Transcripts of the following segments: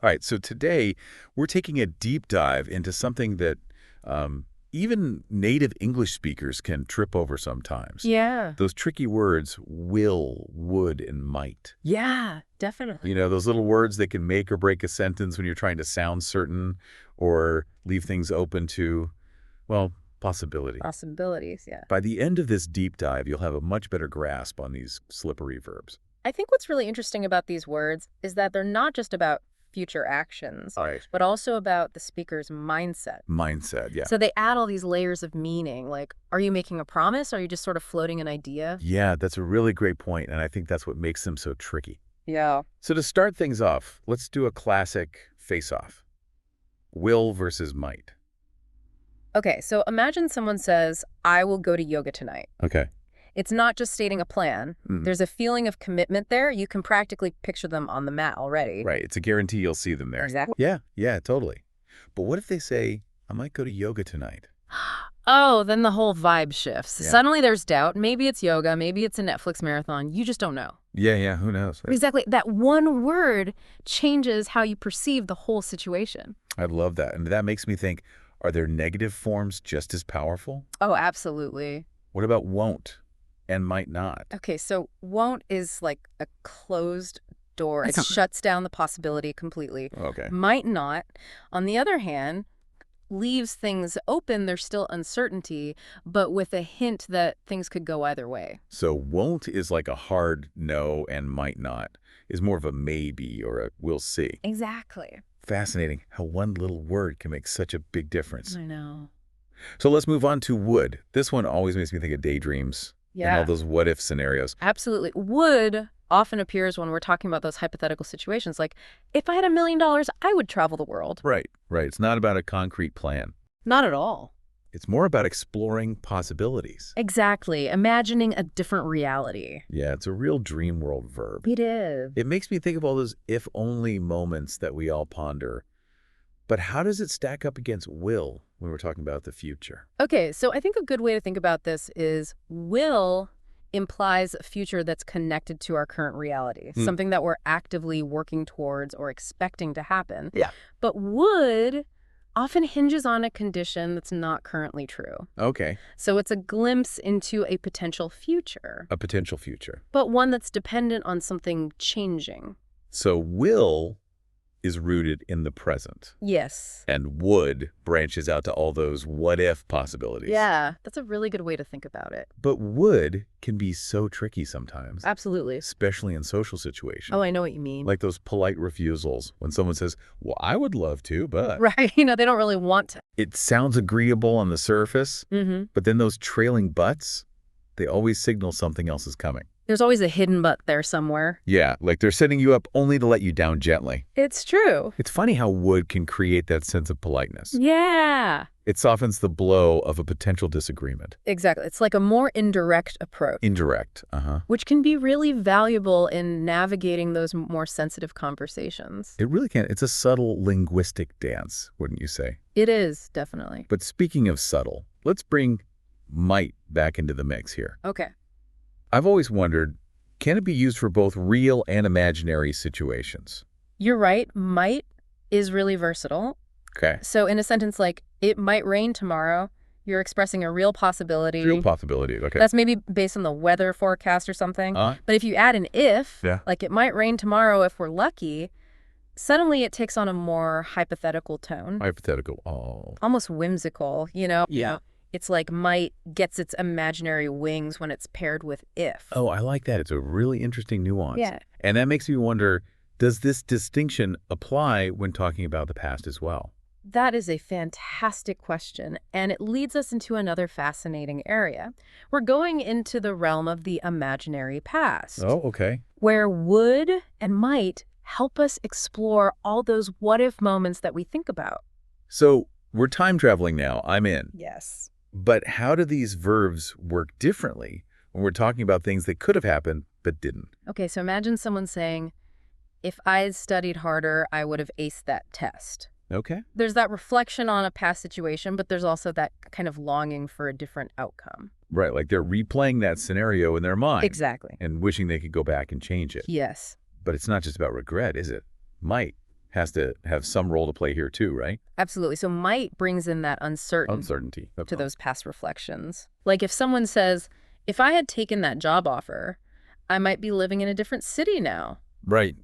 All right, so today we're taking a deep dive into something that even native English speakers can trip over sometimes. Yeah. Those tricky words, will, would, and might. Yeah, definitely. You know, those little words that can make or break a sentence when you're trying to sound certain or leave things open to, well, possibility. Possibilities, yeah. By the end of this deep dive, you'll have a much better grasp on these slippery verbs. I think what's really interesting about these words is that they're not just about future actions, All right. but also about the speaker's mindset. Mindset, yeah. So they add all these layers of meaning, like, are you making a promise? Are you just sort of floating an idea? Yeah, that's a really great point, and I think that's what makes them so tricky. Yeah. So to start things off, let's do a classic face-off. Will versus might. Okay, so imagine someone says, I will go to yoga tonight. Okay. It's not just stating a plan. Mm. There's a feeling of commitment there. You can practically picture them on the mat already. Right. It's a guarantee you'll see them there. Exactly. Yeah, totally. But what if they say, I might go to yoga tonight? Oh, then the whole vibe shifts. Yeah. Suddenly there's doubt. Maybe it's yoga. Maybe it's a Netflix marathon. You just don't know. Yeah, who knows? Exactly. That one word changes how you perceive the whole situation. I love that. And that makes me think, are there negative forms just as powerful? Oh, absolutely. What about won't and might not? Okay, so won't is like a closed door. It That's not- shuts down the possibility completely. Okay. Might not, on the other hand, leaves things open. There's still uncertainty, but with a hint that things could go either way. So won't is like a hard no, and might not is more of a maybe or a we'll see. Exactly. Fascinating how one little word can make such a big difference. I know. So let's move on to would. This one always makes me think of daydreams and all Yeah, those what-if scenarios. absolutely. Would often appears when we're talking about those hypothetical situations. Like, if I had $1 million, I would travel the world. Right. It's not about a concrete plan. Not at all. It's more about exploring possibilities. Exactly. Imagining a different reality. Yeah, it's a real dream world verb. It is. It makes me think of all those if-only moments that we all ponder. But how does it stack up against will when we're talking about the future? Okay, so I think a good way to think about this is will implies a future that's connected to our current reality, something that we're actively working towards or expecting to happen. Yeah. But would often hinges on a condition that's not currently true. Okay, So it's a glimpse into a potential future, a potential future. but one that's dependent on something changing. So will is rooted in the present, Yes. and would branches out to all those what-if possibilities. Yeah, that's a really good way to think about it. But would can be so tricky sometimes, Absolutely. especially in social situations. Oh, I know what you mean. Like those polite refusals when someone says, well, I would love to, but Right, they don't really want to. it sounds agreeable on the surface, but then those trailing buts, they always signal something else is coming. There's always a hidden but there somewhere. Yeah, like they're setting you up only to let you down gently. It's true. It's funny how would can create that sense of politeness. Yeah, It softens the blow of a potential disagreement. exactly. It's like a more indirect approach, Indirect, which can be really valuable in navigating those more sensitive conversations. It really can. It's a subtle linguistic dance, wouldn't you say? It is, definitely. But speaking of subtle, let's bring might back into the mix here. Okay. I've always wondered, can it be used for both real and imaginary situations? You're right. Might is really versatile. Okay. So in a sentence like, it might rain tomorrow, you're expressing a real possibility. Real possibility. Okay. That's maybe based on the weather forecast or something. But if you add an if, Yeah. like it might rain tomorrow if we're lucky, suddenly it takes on a more hypothetical tone, Hypothetical. Oh. almost whimsical, Yeah. It's like might gets its imaginary wings when it's paired with if. Oh, I like that. It's a really interesting nuance. Yeah. And that makes me wonder, does this distinction apply when talking about the past as well? That is a fantastic question, and it leads us into another fascinating area. We're going into the realm of the imaginary past, Oh, okay. where would and might help us explore all those what-if moments that we think about. So we're time traveling now. I'm in. Yes. But how do these verbs work differently when we're talking about things that could have happened but didn't? Okay, so imagine someone saying, if I had studied harder, I would have aced that test. Okay. There's that reflection on a past situation, but there's also that kind of longing for a different outcome. Right, like they're replaying that scenario in their mind. Exactly. And wishing they could go back and change it. Yes. But it's not just about regret, is it? Might has to have some role to play here too, right? Absolutely. So might brings in that Uncertainty. to those past reflections. Like if someone says, if I had taken that job offer, I might be living in a different city now. Right.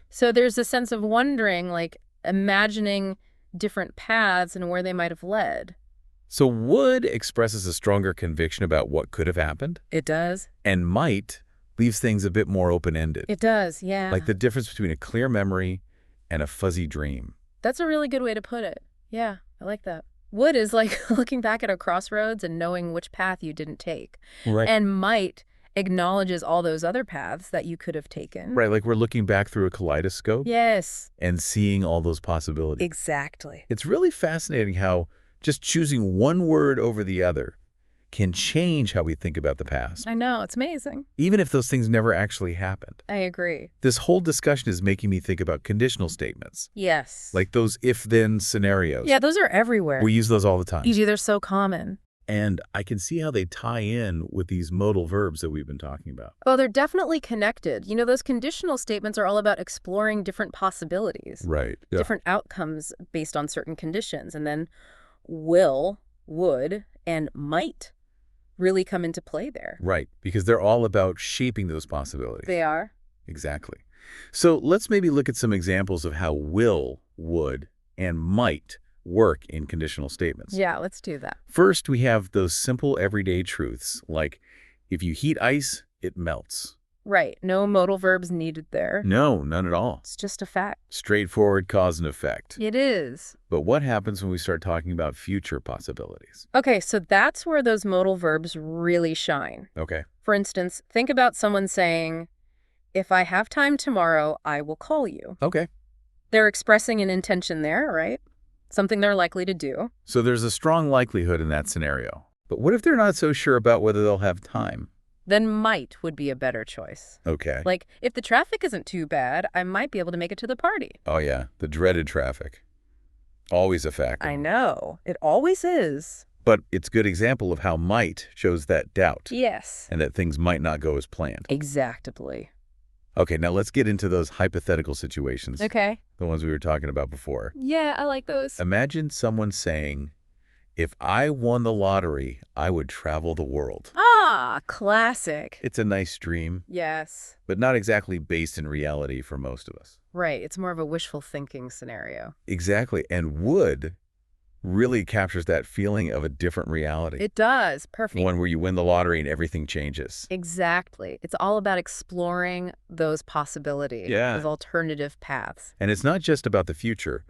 So there's a sense of wondering, like imagining different paths and where they might have led. So would expresses a stronger conviction about what could have happened, It does. and might leaves things a bit more open-ended. It does, yeah. Like the difference between a clear memory and a fuzzy dream. That's a really good way to put it. Yeah, I like that. Would is like looking back at a crossroads and knowing which path you didn't take. Right. And might acknowledges all those other paths that you could have taken. Right, like we're looking back through a kaleidoscope. Yes. And seeing all those possibilities. Exactly. It's really fascinating how just choosing one word over the other can change how we think about the past, I know. It's amazing. even if those things never actually happened. I agree. This whole discussion is making me think about conditional statements, Yes. like those if-then scenarios. Yeah, those are everywhere. We use those all the time. They're so common. And I can see how they tie in with these modal verbs that we've been talking about. Oh, they're definitely connected. You know, those conditional statements are all about exploring different possibilities, Right. Yeah. different outcomes based on certain conditions. And then will, would, and might really come into play there. Right, because they're all about shaping those possibilities. They are. Exactly. So let's maybe look at some examples of how will, would, and might work in conditional statements. Yeah, let's do that. First, we have those simple everyday truths, like if you heat ice, it melts. Right. No modal verbs needed there. No, none at all. It's just a fact. Straightforward cause and effect. It is. But what happens when we start talking about future possibilities? Okay, so that's where those modal verbs really shine. Okay. For instance, think about someone saying, if I have time tomorrow, I will call you. Okay. They're expressing an intention there, right? Something they're likely to do. So there's a strong likelihood in that scenario. But what if they're not so sure about whether they'll have time? Then might would be a better choice. Okay. Like, if the traffic isn't too bad, I might be able to make it to the party. Oh, yeah. The dreaded traffic. Always a factor. I know. It always is. But it's a good example of how might shows that doubt. Yes. And that things might not go as planned. Exactly. Okay, now let's get into those hypothetical situations. Okay. The ones we were talking about before. Yeah, I like those. Imagine someone saying, if I won the lottery, I would travel the world. Ah, classic. It's a nice dream, Yes. but not exactly based in reality for most of us. Right. It's more of a wishful thinking scenario. Exactly. And would really captures that feeling of a different reality. It does. Perfect. One where you win the lottery and everything changes. Exactly. It's all about exploring those possibilities, Yeah. those alternative paths. And it's not just about the future.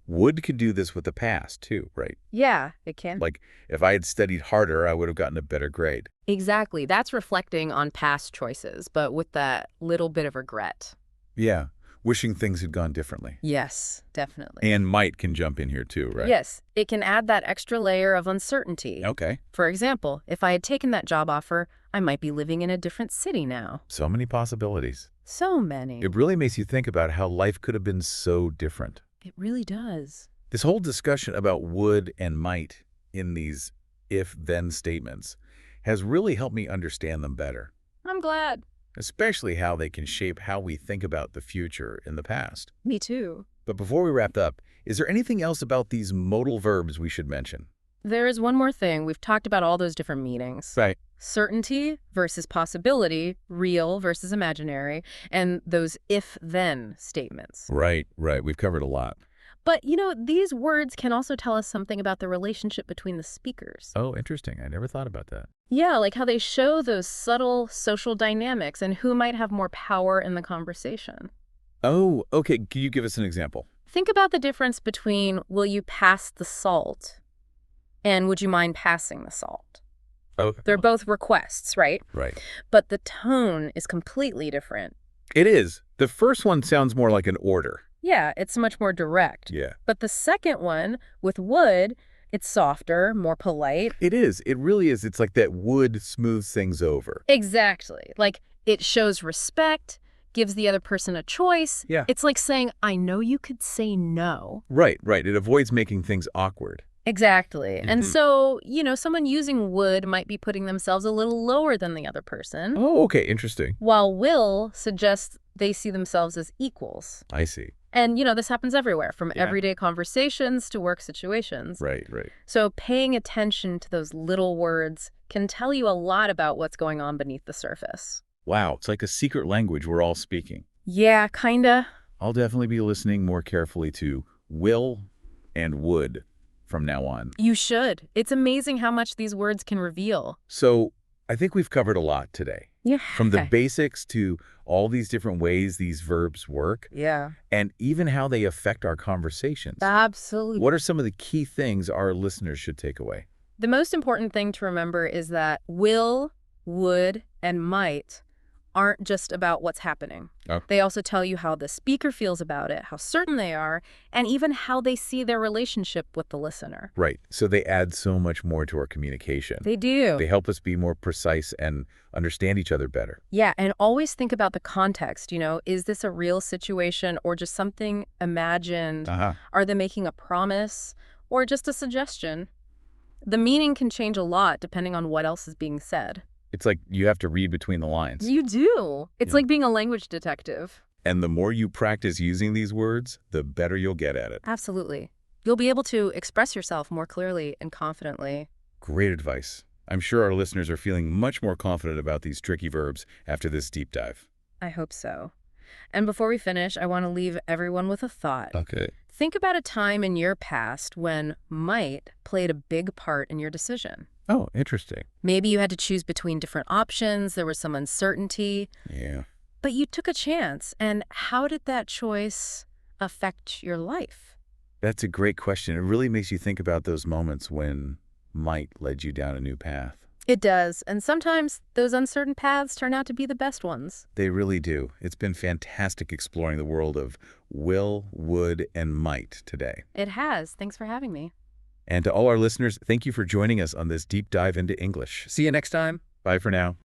Would could do this with the past, too, right? Yeah, it can. Like, if I had studied harder, I would have gotten a better grade. Exactly. That's reflecting on past choices, but with that little bit of regret. Yeah, wishing things had gone differently. Yes, definitely. And might can jump in here, too, right? Yes, it can add that extra layer of uncertainty. Okay. For example, if I had taken that job offer, I might be living in a different city now. So many possibilities. So many. It really makes you think about how life could have been so different. It really does. This whole discussion about would and might in these if-then statements has really helped me understand them better, I'm glad. especially how they can shape how we think about the future in the past. Me too. But before we wrap up, is there anything else about these modal verbs we should mention? There is one more thing. We've talked about all those different meanings. Right. Certainty versus possibility, real versus imaginary, and those if-then statements. Right. We've covered a lot. But, you know, these words can also tell us something about the relationship between the speakers. Oh, interesting. I never thought about that. Yeah, like how they show those subtle social dynamics and who might have more power in the conversation. Oh, okay. Can you give us an example? Think about the difference between will you pass the salt and would you mind passing the salt? Oh, They're both requests, right? right. But the tone is completely different. It is. The first one sounds more like an order. Yeah, it's much more direct. Yeah. But the second one, with would, it's softer, more polite. It is. It really is. It's like that would smooths things over. Exactly. Like, it shows respect, gives the other person a choice. Yeah. It's like saying, I know you could say no. Right. It avoids making things awkward. Exactly. And Mhm. so, you know, someone using would might be putting themselves a little lower than the other person, Oh, okay. Interesting. while will suggests they see themselves as equals. I see. And, this happens everywhere, from Yeah. everyday conversations to work situations. Right, right. So paying attention to those little words can tell you a lot about what's going on beneath the surface. Wow, it's like a secret language we're all speaking. Yeah, kinda. I'll definitely be listening more carefully to will and would from now on. You should. It's amazing how much these words can reveal. So I think we've covered a lot today. Yeah. From the basics to all these different ways these verbs work, Yeah. and even how they affect our conversations. Absolutely. What are some of the key things our listeners should take away? The most important thing to remember is that will, would, and might aren't just about what's happening. Oh. They also tell you how the speaker feels about it, how certain they are, and even how they see their relationship with the listener. Right. So they add so much more to our communication. They do. They help us be more precise and understand each other better. Yeah, and always think about the context, is this a real situation or just something imagined? Uh-huh. Are they making a promise or just a suggestion? The meaning can change a lot depending on what else is being said. It's like you have to read between the lines. You do. It's Yeah. like being a language detective. And the more you practice using these words, the better you'll get at it. Absolutely. You'll be able to express yourself more clearly and confidently. Great advice. I'm sure our listeners are feeling much more confident about these tricky verbs after this deep dive. I hope so. And before we finish, I want to leave everyone with a thought. Okay. Think about a time in your past when might played a big part in your decision. Oh, interesting. Maybe you had to choose between different options, there was some uncertainty, Yeah. but you took a chance. And how did that choice affect your life? That's a great question. It really makes you think about those moments when might led you down a new path. It does, and sometimes those uncertain paths turn out to be the best ones. They really do. It's been fantastic exploring the world of will, would, and might today. It has. Thanks for having me. And to all our listeners, thank you for joining us on this deep dive into English. See you next time. Bye for now.